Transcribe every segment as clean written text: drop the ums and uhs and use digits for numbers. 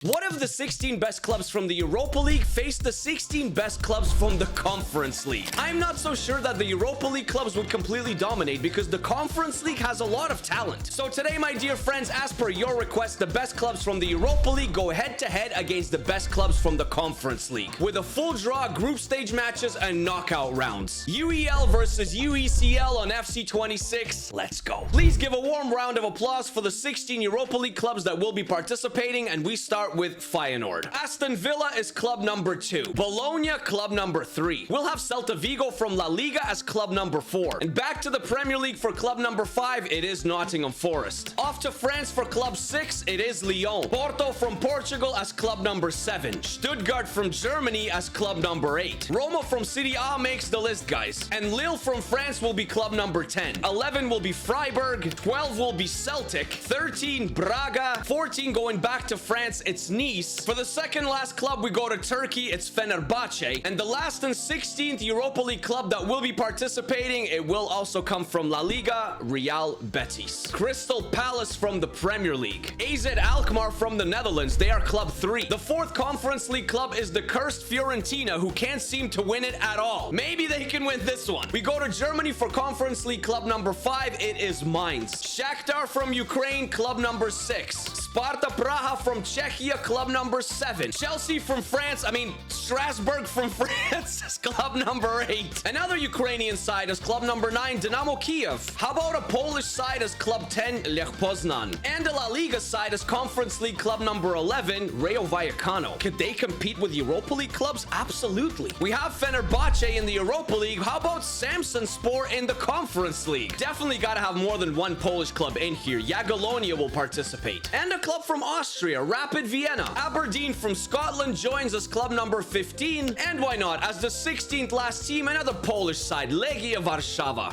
What if the 16 best clubs from the Europa League face the 16 best clubs from the Conference League? I'm not so sure that the Europa League clubs would completely dominate because the Conference League has a lot of talent. So today, my dear friends, as per your request, the best clubs from the Europa League go head-to-head against the best clubs from the Conference League with a full draw, group stage matches, and knockout rounds. UEL versus UECL on FC26. Let's go. Please give a warm round of applause for the 16 Europa League clubs that will be participating, and we start with Feyenoord. Aston Villa is club number 2. Bologna, club number 3. We'll have Celta Vigo from La Liga as club number 4. And back to the Premier League for club number 5, it is Nottingham Forest. Off to France for club 6, it is Lyon. Porto from Portugal as club number 7. Stuttgart from Germany as club number 8. Roma from Serie A makes the list, guys. And Lille from France will be club number 10. 11 will be Freiburg. 12 will be Celtic. 13, Braga. 14 going back to France, it's Nice. For the second last club, we go to Turkey. It's Fenerbahce. And the last and 16th Europa League club that will be participating, it will also come from La Liga, Real Betis. Crystal Palace from the Premier League. AZ Alkmaar from the Netherlands. They are club 3. The fourth Conference League club is the cursed Fiorentina, who can't seem to win it at all. Maybe they can win this one. We go to Germany for Conference League club number 5. It is Mainz. Shakhtar from Ukraine, club number 6. Sparta Praha from Czechia, club number 7. Chelsea from France, Strasbourg from France is club number 8. Another Ukrainian side is club number 9, Dynamo Kiev. How about a Polish side as club 10, Lech Poznan? And a La Liga side as Conference League club number 11, Rayo Vallecano. Could they compete with Europa League clubs? Absolutely. We have Fenerbahce in the Europa League. How about Samsunspor in the Conference League? Definitely got to have more than one Polish club in here. Jagiellonia will participate. And a club from Austria, Rapid Vienna. Aberdeen from Scotland joins us club number 15. And why not? As the 16th last team, another Polish side, Legia Warszawa.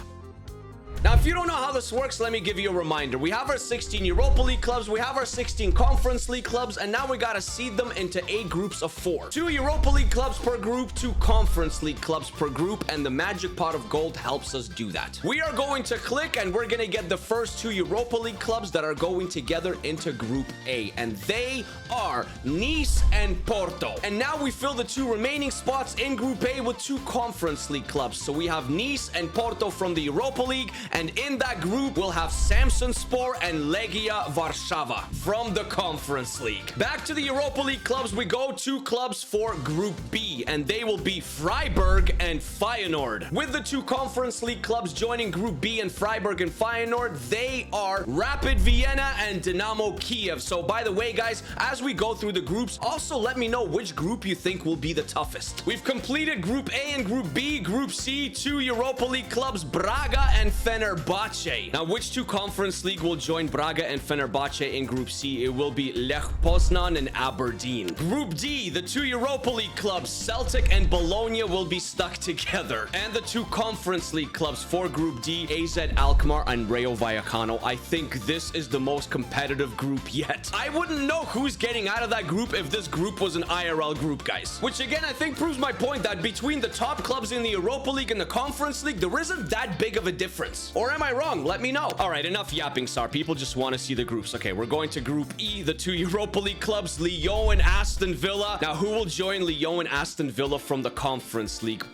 Now, if you don't know how this works, let me give you a reminder. We have our 16 Europa League clubs, we have our 16 Conference League clubs, and now we gotta seed them into 8 groups of 4. 2 Europa League clubs per group, 2 Conference League clubs per group, and the magic pot of gold helps us do that. We are going to click, and we're gonna get the first 2 Europa League clubs that are going together into Group A, and they are Nice and Porto. And now we fill the 2 remaining spots in Group A with 2 Conference League clubs. So we have Nice and Porto from the Europa League, and in that group, we'll have Samsunspor and Legia Warszawa from the Conference League. Back to the Europa League clubs, we go 2 clubs for Group B, and they will be Freiburg and Feyenoord. With the 2 Conference League clubs joining Group B and Freiburg and Feyenoord, they are Rapid Vienna and Dynamo Kiev. So by the way, guys, as we go through the groups, also let me know which group you think will be the toughest. We've completed Group A and Group B. Group C, 2 Europa League clubs, Braga and Fenerbahce. Now, which 2 Conference League will join Braga and Fenerbahce in Group C? It will be Lech Poznan and Aberdeen. Group D, the 2 Europa League clubs, Celtic and Bologna, will be stuck together. And the 2 Conference League clubs for Group D, AZ Alkmaar and Rayo Vallecano. I think this is the most competitive group yet. I wouldn't know who's getting out of that group if this group was an IRL group, guys. Which again, I think proves my point that between the top clubs in the Europa League and the Conference League, there isn't that big of a difference. Or am I wrong? Let me know. All right, enough yapping, Tsar. People just want to see the groups. Okay, we're going to Group E, the 2 Europa League clubs, Lyon and Aston Villa. Now, who will join Lyon and Aston Villa from the Conference League?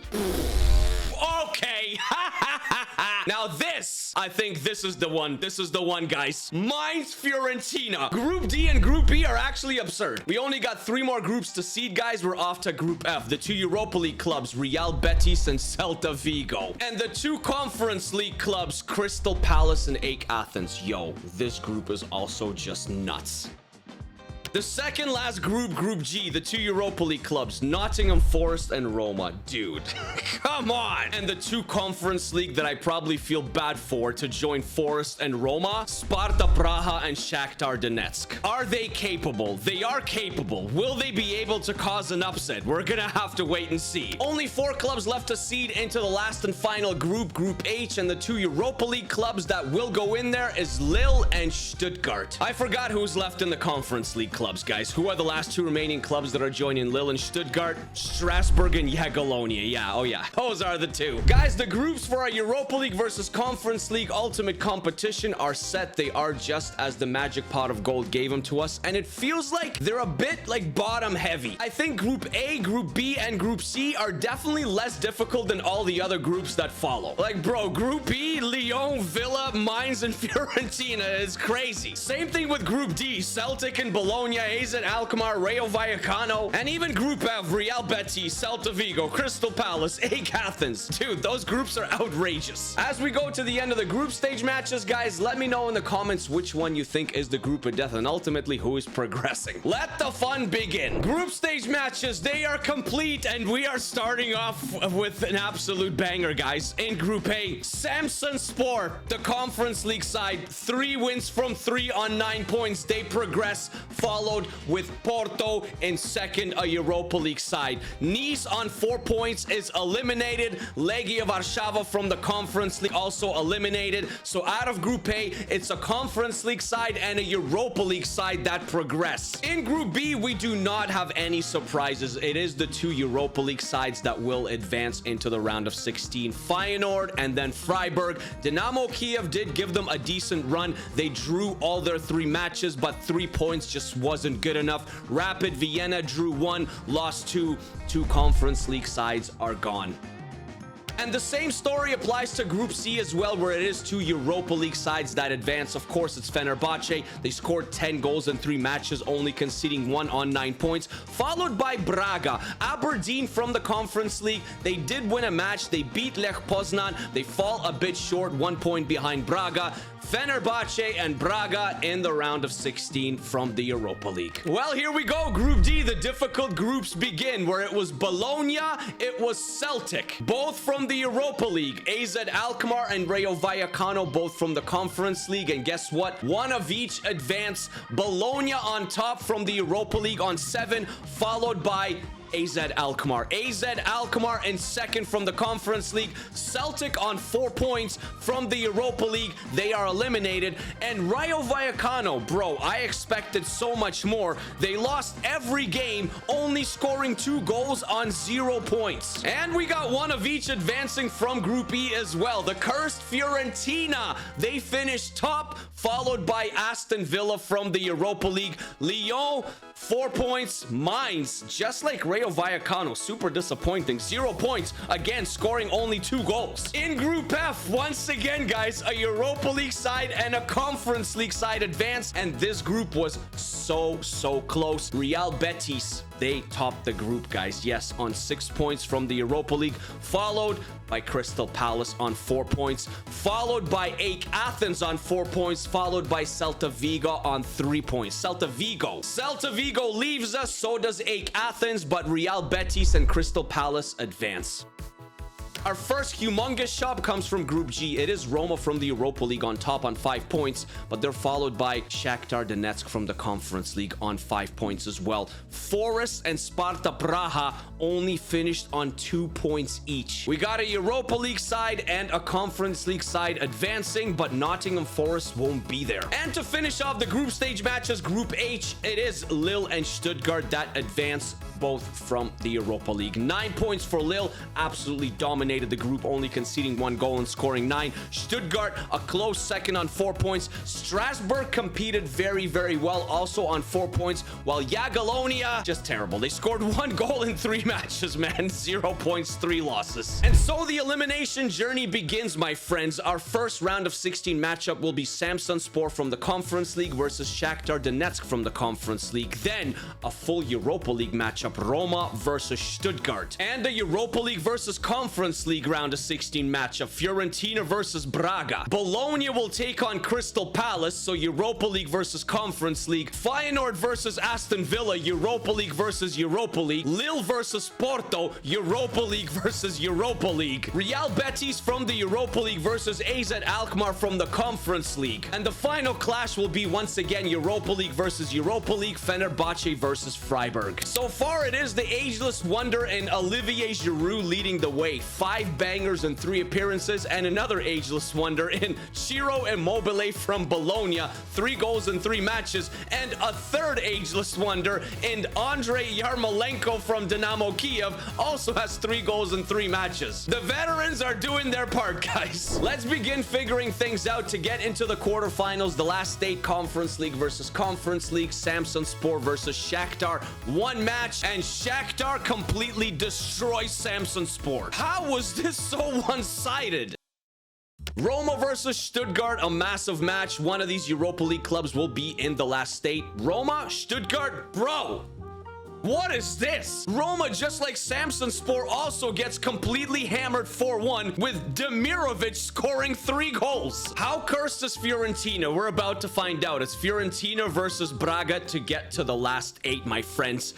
Okay. Now I think this is the one. This is the one, guys. Mainz Fiorentina. Group D and Group B are actually absurd. We only got 3 more groups to seed, guys. We're off to Group F. The 2 Europa League clubs, Real Betis and Celta Vigo. And the 2 Conference League clubs, Crystal Palace and AEK Athens. Yo, this group is also just nuts. The second last group, Group G, the 2 Europa League clubs, Nottingham Forest and Roma. Dude, come on. And the 2 Conference League that I probably feel bad for to join Forest and Roma, Sparta Praha and Shakhtar Donetsk. Are they capable? They are capable. Will they be able to cause an upset? We're gonna have to wait and see. Only 4 clubs left to seed into the last and final group, Group H, and the 2 Europa League clubs that will go in there is Lille and Stuttgart. I forgot who's left in the Conference League club. clubs, guys. Who are the last two remaining clubs that are joining Lille and Stuttgart? Strasbourg and Jagiellonia. Yeah, oh yeah, those are the two. Guys, the groups for our Europa League versus Conference League Ultimate Competition are set. They are just as the magic pot of gold gave them to us, and it feels like they're a bit like bottom heavy. I think Group A, Group B, and Group C are definitely less difficult than all the other groups that follow. Like, bro, Group E, Lyon, Villa, Mainz, and Fiorentina is crazy. Same thing with Group D, Celtic and Bologna, AZ Alkmaar, Rayo Vallecano, and even Group F, Real Betis, Celta Vigo, Crystal Palace, AEK Athens. Dude, those groups are outrageous. As we go to the end of the group stage matches, guys, let me know in the comments which one you think is the group of death and ultimately who is progressing. Let the fun begin. Group stage matches, they are complete, and we are starting off with an absolute banger, guys. In Group A, Samsunspor, the Conference League side, 3 wins from 3 on 9 points. They progress, followed with Porto in second, a Europa League side. Nice on 4 points is eliminated. Legia Warszawa from the Conference League also eliminated. So out of Group A, it's a Conference League side and a Europa League side that progress. In Group B, we do not have any surprises. It is the 2 Europa League sides that will advance into the round of 16. Feyenoord and then Freiburg. Dynamo Kiev did give them a decent run. They drew all their 3 matches, but 3 points just wasn't good enough. Rapid Vienna drew 1, lost 2. 2 Conference League sides are gone. And the same story applies to Group C as well, where it is 2 Europa League sides that advance. Of course, it's Fenerbahce. They scored 10 goals in 3 matches, only conceding 1 on 9 points. Followed by Braga. Aberdeen from the Conference League. They did win a match. They beat Lech Poznan. They fall a bit short, 1 point behind Braga. Fenerbahce and Braga in the round of 16 from the Europa League. Well, here we go. Group D, the difficult groups begin, where it was Bologna, it was Celtic, both from the Europa League. AZ Alkmaar and Rayo Vallecano, both from the Conference League. And guess what? One of each advance. Bologna on top from the Europa League on 7, followed by AZ Alkmaar. AZ Alkmaar in second from the Conference League. Celtic on 4 points from the Europa League. They are eliminated. And Rayo Vallecano, bro, I expected so much more. They lost every game, only scoring 2 goals on 0 points. And we got one of each advancing from Group E as well. The cursed Fiorentina, they finished top, followed by Aston Villa from the Europa League. Lyon, 4 points. Mainz, just like Rayo Vallecano, super disappointing. 0 points, again scoring only 2 goals. In Group F, once again, guys, a Europa League side and a Conference League side advance, and this group was so close. Real Betis, they topped the group, guys. Yes, on 6 points from the Europa League, followed by Crystal Palace on 4 points, followed by AEK Athens on 4 points, followed by Celta Vigo on 3 points. Celta Vigo leaves us, so does AEK Athens, but Real Betis and Crystal Palace advance. Our first humongous shot comes from Group G. It is Roma from the Europa League on top on 5 points, but they're followed by Shakhtar Donetsk from the Conference League on 5 points as well. Forest and Sparta Praha only finished on 2 points each. We got a Europa League side and a Conference League side advancing, but Nottingham Forest won't be there. And to finish off the group stage matches, Group H, it is Lille and Stuttgart that advance, both from the Europa League. 9 points for Lille, absolutely dominated the group, only conceding 1 goal and scoring 9. Stuttgart, a close second on 4 points. Strasbourg competed very well, also on 4 points, while Jagiellonia, just terrible. They scored 1 goal in 3 matches, man. 0 points, 3 losses. And so the elimination journey begins, my friends. Our first round of 16 matchup will be Samsunspor from the Conference League versus Shakhtar Donetsk from the Conference League. Then a full Europa League matchup, Roma versus Stuttgart. And a Europa League versus Conference League round of 16 matchup, Fiorentina versus Braga. Bologna will take on Crystal Palace, so Europa League versus Conference League. Feyenoord versus Aston Villa, Europa League versus Europa League. Lille versus Porto, Europa League versus Europa League. Real Betis from the Europa League versus AZ Alkmaar from the Conference League. And the final clash will be once again Europa League versus Europa League, Fenerbahce versus Freiburg. So far, it is the ageless wonder and Olivier Giroud leading the way. 5 5 bangers in 3 appearances, and another ageless wonder in Ciro Immobile from Bologna, 3 goals in 3 matches, and a third ageless wonder in Andrei Yarmolenko from Dynamo Kiev, also has 3 goals in 3 matches. The veterans are doing their part, guys. Let's begin figuring things out to get into the quarterfinals. The last 8 Conference League versus Conference League. Samsunspor versus Shakhtar. 1 match, and Shakhtar completely destroys Samsunspor. How was this so one-sided? Roma versus Stuttgart, a massive match. One of these Europa League clubs will be in the last 8. Roma, Stuttgart, bro. What is this? Roma, just like Samsunspor, also gets completely hammered 4-1 with Demirovic scoring 3 goals. How cursed is Fiorentina? We're about to find out. It's Fiorentina versus Braga to get to the last 8, my friends.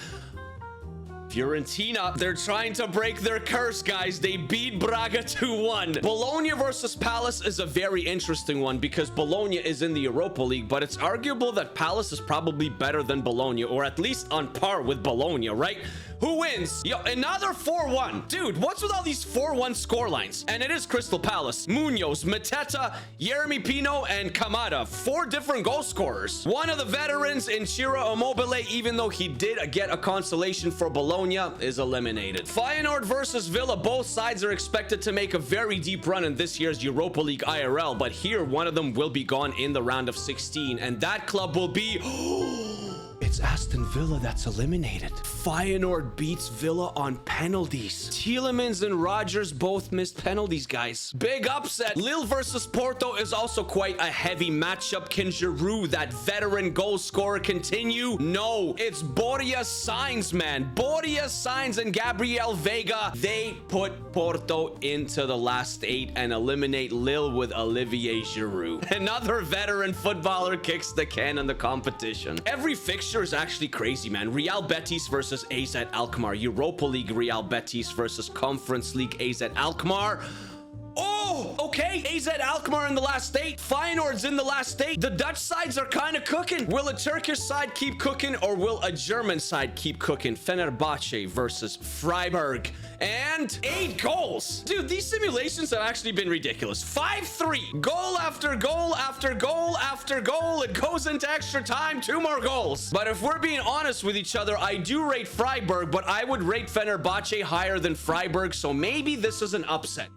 Fiorentina, they're trying to break their curse, guys. They beat Braga 2-1. Bologna versus Palace is a very interesting one because Bologna is in the Europa League, but it's arguable that Palace is probably better than Bologna, or at least on par with Bologna, right? Who wins? Yo, another 4-1. Dude, what's with all these 4-1 scorelines? And it is Crystal Palace. Munoz, Mateta, Yeremy Pino, and Kamada. 4 different goal scorers. One of the veterans in Ciro Immobile, even though he did get a consolation for Bologna, is eliminated. Feyenoord versus Villa. Both sides are expected to make a very deep run in this year's Europa League IRL, but here one of them will be gone in the round of 16, and that club will be... It's Aston Villa that's eliminated. Feyenoord beats Villa on penalties. Tielemans and Rodgers both missed penalties, guys. Big upset. Lille versus Porto is also quite a heavy matchup. Can Giroud, that veteran goal scorer, continue? No, it's Borja Sainz, man. Borja Sainz and Gabriel Vega. They put Porto into the last 8 and eliminate Lille with Olivier Giroud. Another veteran footballer kicks the can in the competition. Every fixture is actually crazy, man. Real Betis versus AZ Alkmaar. Europa League Real Betis versus Conference League AZ Alkmaar. Oh, okay. AZ Alkmaar in the last 8. Feyenoord's in the last 8. The Dutch sides are kind of cooking. Will a Turkish side keep cooking, or will a German side keep cooking? Fenerbahce versus Freiburg. And 8 goals. Dude, these simulations have actually been ridiculous. 5-3. Goal after goal after goal after goal. It goes into extra time. 2 more goals. But if we're being honest with each other, I do rate Freiburg, but I would rate Fenerbahce higher than Freiburg, so maybe this is an upset.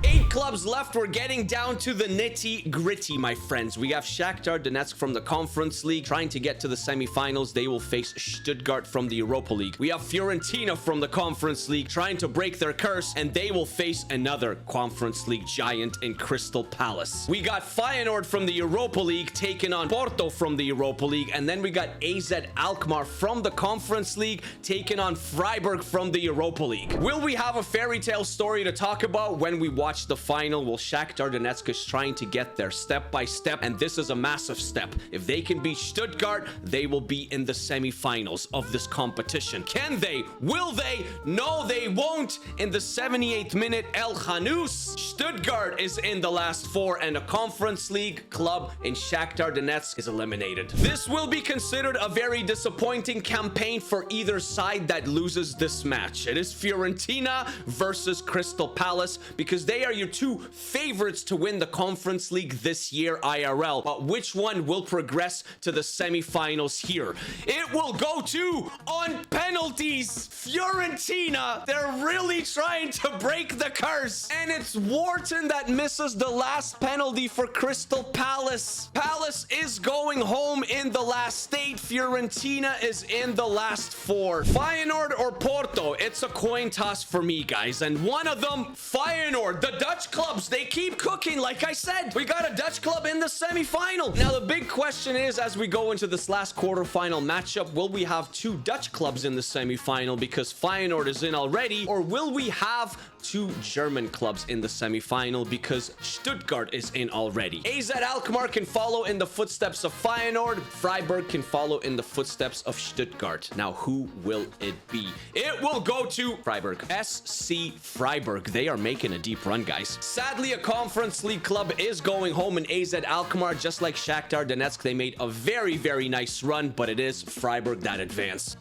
8 clubs left. We're getting down to the nitty-gritty, my friends. We have Shakhtar Donetsk from the Conference League trying to get to the semifinals. They will face Stuttgart from the Europa League. We have Fiorentina from the Conference League trying to break their curse, and they will face another Conference League giant in Crystal Palace. We got Feyenoord from the Europa League taking on Porto from the Europa League, and then we got AZ Alkmaar from the Conference League taking on Freiburg from the Europa League. Will we have a fairy tale story to talk about when we watch the final? Well, Shakhtar Donetsk is trying to get there step by step, and this is a massive step. If they can beat Stuttgart, they will be in the semifinals of this competition. Can they? Will they? No, they won't. In the 78th minute, El Khanous, Stuttgart is in the last 4, and a Conference League club in Shakhtar Donetsk is eliminated. This will be considered a very disappointing campaign for either side that loses this match. It is Fiorentina versus Crystal Palace, because they are your 2 favorites to win the Conference League this year IRL. But which one will progress to the semifinals here? It will go to, on penalties, Fiorentina. They're really trying to break the curse. And it's Wharton that misses the last penalty for Crystal Palace. Palace is going home in the last 8. Fiorentina is in the last 4. Feyenoord or Porto? It's a coin toss for me, guys. And one of them, Feyenoord. The Dutch clubs, they keep cooking. Like I said, we got a Dutch club in the semifinal. Now, the big question is, as we go into this last quarterfinal matchup, will we have 2 Dutch clubs in the semifinal because Feyenoord is in already, or will we have 2 German clubs in the semifinal because Stuttgart is in already? AZ Alkmaar can follow in the footsteps of Feyenoord. Freiburg can follow in the footsteps of Stuttgart. Now, who will it be? It will go to Freiburg. SC Freiburg. They are making a deep run, guys. Sadly, a Conference League club is going home in AZ Alkmaar. Just like Shakhtar Donetsk, they made a very, very nice run, but it is Freiburg that advance.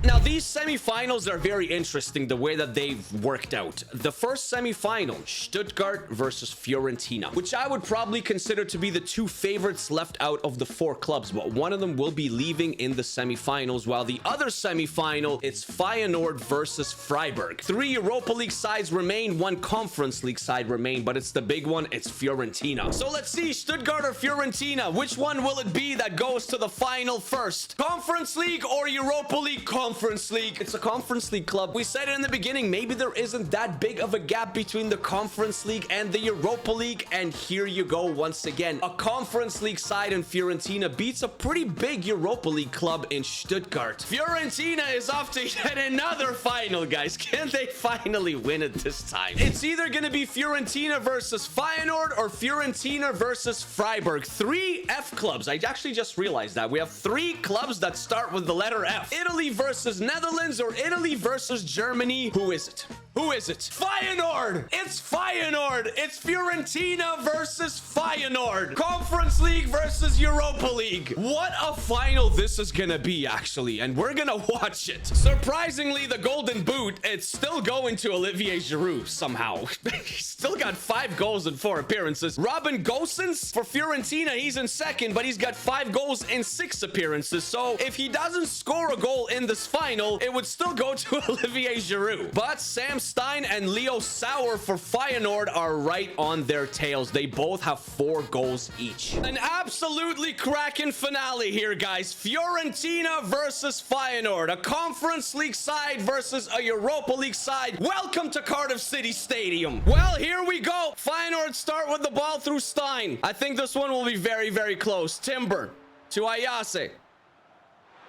Now, these semifinals are very interesting the way that they've worked out. The first semifinal, Stuttgart versus Fiorentina, which I would probably consider to be the two favorites left out of the four clubs, but one of them will be leaving in the semifinals, while the other semifinal, it's Feyenoord versus Freiburg. 3 Europa League sides remain, 1 Conference League side remain, but it's the big one, it's Fiorentina. So let's see, Stuttgart or Fiorentina, which one will it be that goes to the final first? Conference League or Europa League? Conference League. It's a Conference League club. We said it in the beginning, maybe there isn't that big of a gap between the Conference League and the Europa League, and here you go once again. A Conference League side in Fiorentina beats a pretty big Europa League club in Stuttgart. Fiorentina is off to yet another final, guys. Can they finally win it this time? It's either going to be Fiorentina versus Feyenoord or Fiorentina versus Freiburg. 3 F clubs. I actually just realized that. We have 3 clubs that start with the letter F. Italy versus Netherlands or Italy versus Germany. Who is it? Who is it? Feyenoord! It's Feyenoord! It's Fiorentina versus Feyenoord. Conference League versus Europa League. What a final this is gonna be, actually, and we're gonna watch it. Surprisingly, the Golden Boot, it's still going to Olivier Giroud somehow. He's still got 5 goals in 4 appearances. Robin Gosens for Fiorentina, he's in second, but he's got 5 goals in 6 appearances. So if he doesn't score a goal in this final, it would still go to Olivier Giroud. But Sam Stein and Leo Sauer for Feyenoord are right on their tails. They both have 4 goals each. An absolutely cracking finale here, guys. Fiorentina versus Feyenoord. A Conference League side versus a Europa League side. Welcome to Cardiff City Stadium. Well, here we go. Feyenoord start with the ball through Stein. I think this one will be very, very close. Timber to Ayase.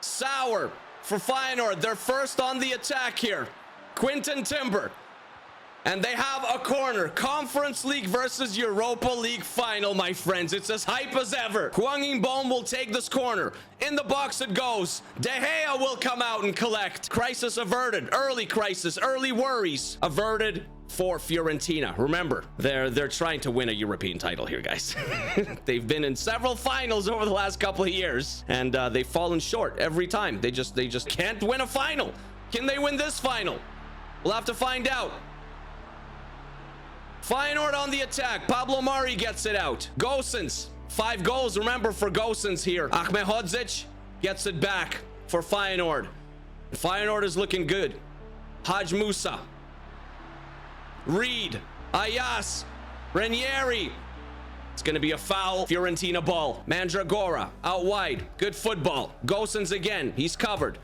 Sauer for Feyenoord. They're first on the attack here. Quinton Timber. And they have a corner. Conference League versus Europa League final, my friends. It's as hype as ever. Hwang In-beom will take this corner. In the box it goes. De Gea will come out and collect. Crisis averted. Early crisis. Early worries averted for Fiorentina. Remember, they're trying to win a European title here, guys. They've been in several finals over the last couple of years, and they've fallen short every time. They just can't win a final. Can they win this final? We'll have to find out. Feyenoord on the attack. Pablo Mari gets it out. Gosens, 5 goals, remember, for Gosens here. Ahmed Hodzic gets it back for Feyenoord. Feyenoord is looking good. Haj Musa. Reed. Ayas. Ranieri. It's going to be a foul. Fiorentina ball. Mandragora out wide. Good football. Gosens again. He's covered.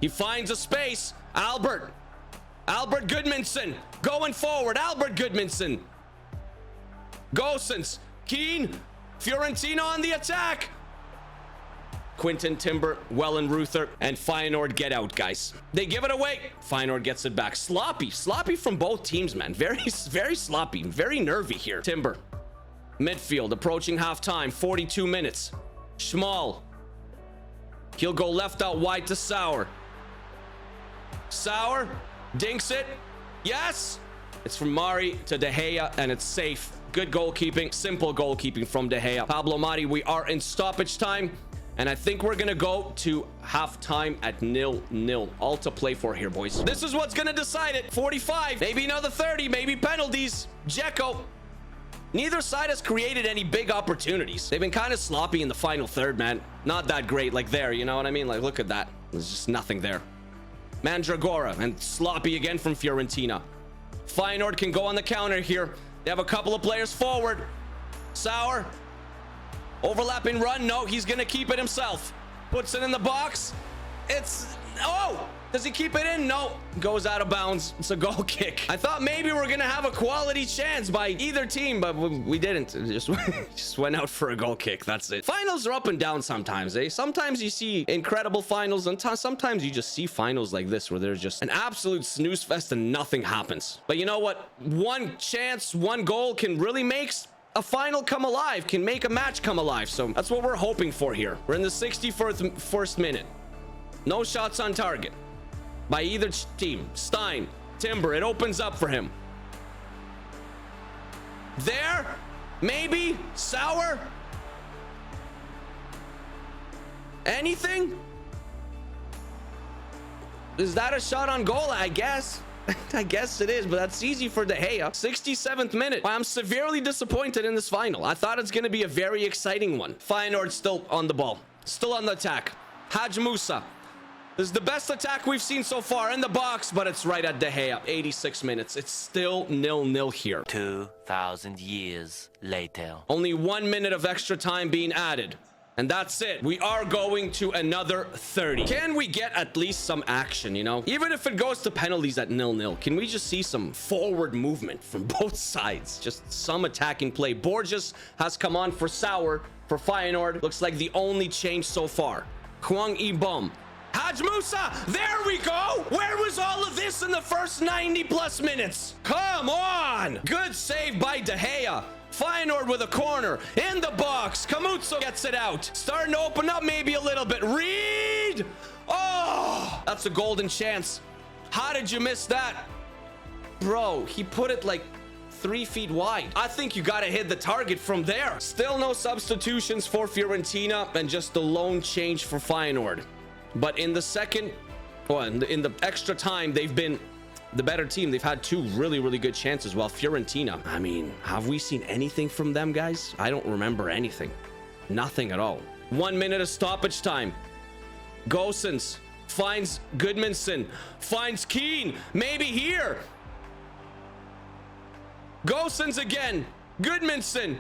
He finds a space. Albert Goodmanson going forward. Albert Goodmanson. Gosens. Keane. Fiorentina on the attack. Quinton Timber, Wellenreuther, and Feyenoord get out, guys. They give it away. Feyenoord gets it back. Sloppy from both teams, man. Very sloppy, very nervy here. Timber. Midfield approaching halftime. 42 minutes. Schmal. He'll go left out wide to Sauer. Sauer dinks it. Yes! It's from Mari to De Gea, and it's safe. Good goalkeeping. Simple goalkeeping from De Gea. Pablo Mari, we are in stoppage time, and I think we're gonna go to halftime at 0-0. All to play for here, boys. This is what's gonna decide it. 45, maybe another 30, maybe penalties. Dzeko. Neither side has created any big opportunities. They've been kind of sloppy in the final third, man. Not that great, like there, you know what I mean? Like, look at that. There's just nothing there. Mandragora, and sloppy again from Fiorentina. Feyenoord can go on the counter here. They have a couple of players forward. Sauer. Overlapping run. No, he's going to keep it himself. Puts it in the box. It's... Oh! Does he keep it in? No. Goes out of bounds. It's a goal kick. I thought maybe we're going to have a quality chance by either team, but we didn't. It just went out for a goal kick. That's it. Finals are up and down sometimes, eh? Sometimes you see incredible finals, and sometimes you just see finals like this where there's just an absolute snooze fest and nothing happens. But you know what? One chance, one goal can really make a final come alive, can make a match come alive. So that's what we're hoping for here. We're in the 61st minute. No shots on target by either team. Stein, Timber, it opens up for him. There, maybe, Sauer. Anything? Is that a shot on goal? I guess. I guess it is, but that's easy for De Gea. 67th minute. I'm severely disappointed in this final. I thought it's going to be a very exciting one. Feyenoord still on the ball. Still on the attack. Haj Musa. This is the best attack we've seen so far in the box, but it's right at De Gea. 86 minutes. It's still 0-0 here. 2,000 years later. Only 1 minute of extra time being added. And that's it. We are going to another 30. Can we get at least some action, you know? Even if it goes to penalties at 0-0, can we just see some forward movement from both sides? Just some attacking play. Borges has come on for Tsar for Feyenoord. Looks like the only change so far. Hwang Ibom. Haj Musa, there we go. Where was all of this in the first 90 plus minutes? Come on. Good save by De Gea. Feyenoord with a corner in the box. Kamutso gets it out. Starting to open up maybe a little bit. Reed. Oh, that's a golden chance. How did you miss that? Bro, he put it like 3 feet wide. I think you got to hit the target from there. Still no substitutions for Fiorentina and just the lone change for Feyenoord. But in the second, well, in the extra time, they've been the better team. They've had 2 really, really good chances. While Fiorentina, I mean, have we seen anything from them, guys? I don't remember anything. Nothing at all. 1 minute of stoppage time. Gosens finds Goodmanson. Finds Keane. Maybe here. Gosens again. Goodmanson.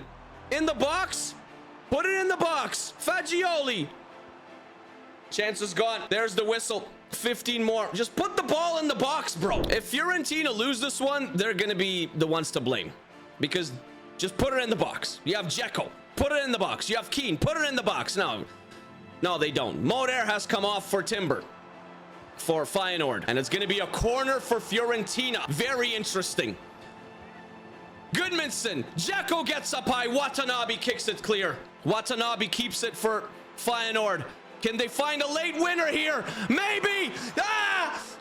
In the box. Put it in the box. Fagioli. Chance is gone. There's the whistle. 15 more. Just put the ball in the box, bro. If Fiorentina lose this one, they're gonna be the ones to blame, because just put it in the box. You have Dzeko, put it in the box. You have Keane, put it in the box. No, they don't. Moder has come off for Timber for Feyenoord, and it's gonna be a corner for Fiorentina. Very interesting. Goodmanson. Dzeko gets up high. Watanabe kicks it clear. Watanabe keeps it for Feyenoord. Can they find a late winner here? Maybe.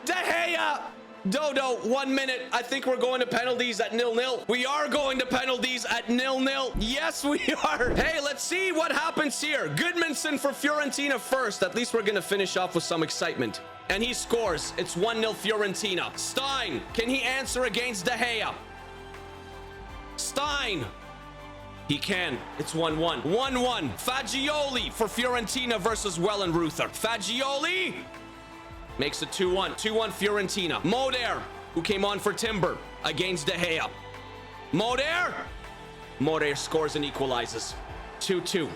De Gea. Dodo, 1 minute. I think we're going to penalties at 0-0. We are going to penalties at 0-0. Yes, we are. Hey, let's see what happens here. Goodmanson for Fiorentina first. At least we're going to finish off with some excitement. And he scores. It's 1-0 Fiorentina. Stein, can he answer against De Gea? Stein. He can. It's 1-1. 1-1. Fagioli for Fiorentina versus Wellenreuther. Fagioli makes it 2-1. 2-1 Fiorentina. Moder, who came on for Timber against De Gea. Moder scores and equalizes. 2-2.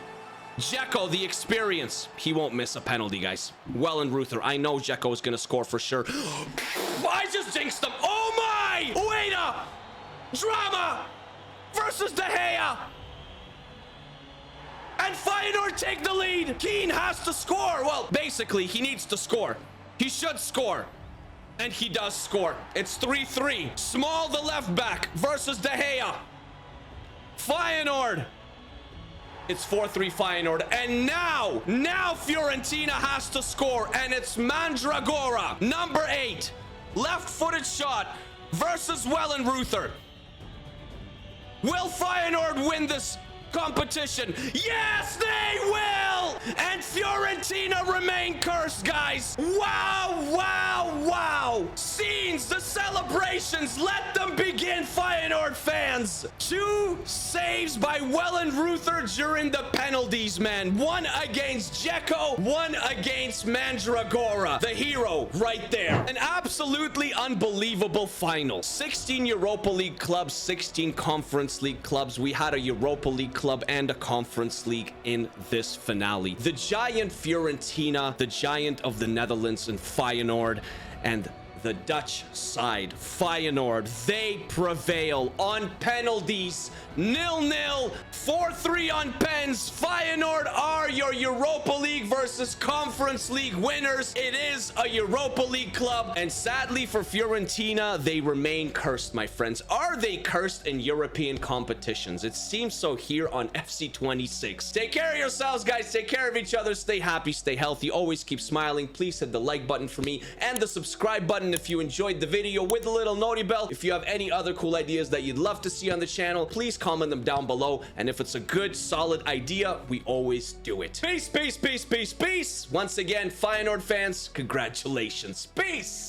Dzeko, the experience. He won't miss a penalty, guys. Wellenreuther. I know Dzeko is going to score for sure. I just jinxed him. Oh my! Ueda! Drama versus De Gea. And Feyenoord take the lead. Keane has to score. Well, basically, he needs to score. He should score. And he does score. It's 3-3. Small, the left back, versus De Gea. Feyenoord. It's 4-3 Feyenoord. And now Fiorentina has to score. And it's Mandragora, number 8. Left-footed shot versus Wellenreuther. Will Feyenoord win this competition? Yes, they will! And Fiorentina remain cursed, guys. Wow. Scenes, the celebrations, let them begin, Feyenoord fans. 2 saves by Wellenreuther during the penalties, man. 1 against Dzeko, 1 against Mandragora. The hero right there. An absolutely unbelievable final. 16 Europa League clubs, 16 Conference League clubs. We had a Europa League club and a Conference League in this finale. The giant Fiorentina, the giant of the Netherlands, and Feyenoord, and the Dutch side, Feyenoord, they prevail on penalties. 0-0, 4-3 on pens. Feyenoord are your Europa League versus Conference League winners. It is a Europa League club, and sadly for Fiorentina, they remain cursed, my friends. Are they cursed in European competitions? It seems so here on FC26. Take care of yourselves, guys. Take care of each other. Stay happy, stay healthy. Always keep smiling. Please hit the like button for me and the subscribe button button if you enjoyed the video with the little noti bell. If you have any other cool ideas that you'd love to see on the channel, please comment them down below. And if it's a good, solid idea, we always do it. Peace, peace, peace, peace, peace. Once again, Feyenoord fans, congratulations. Peace.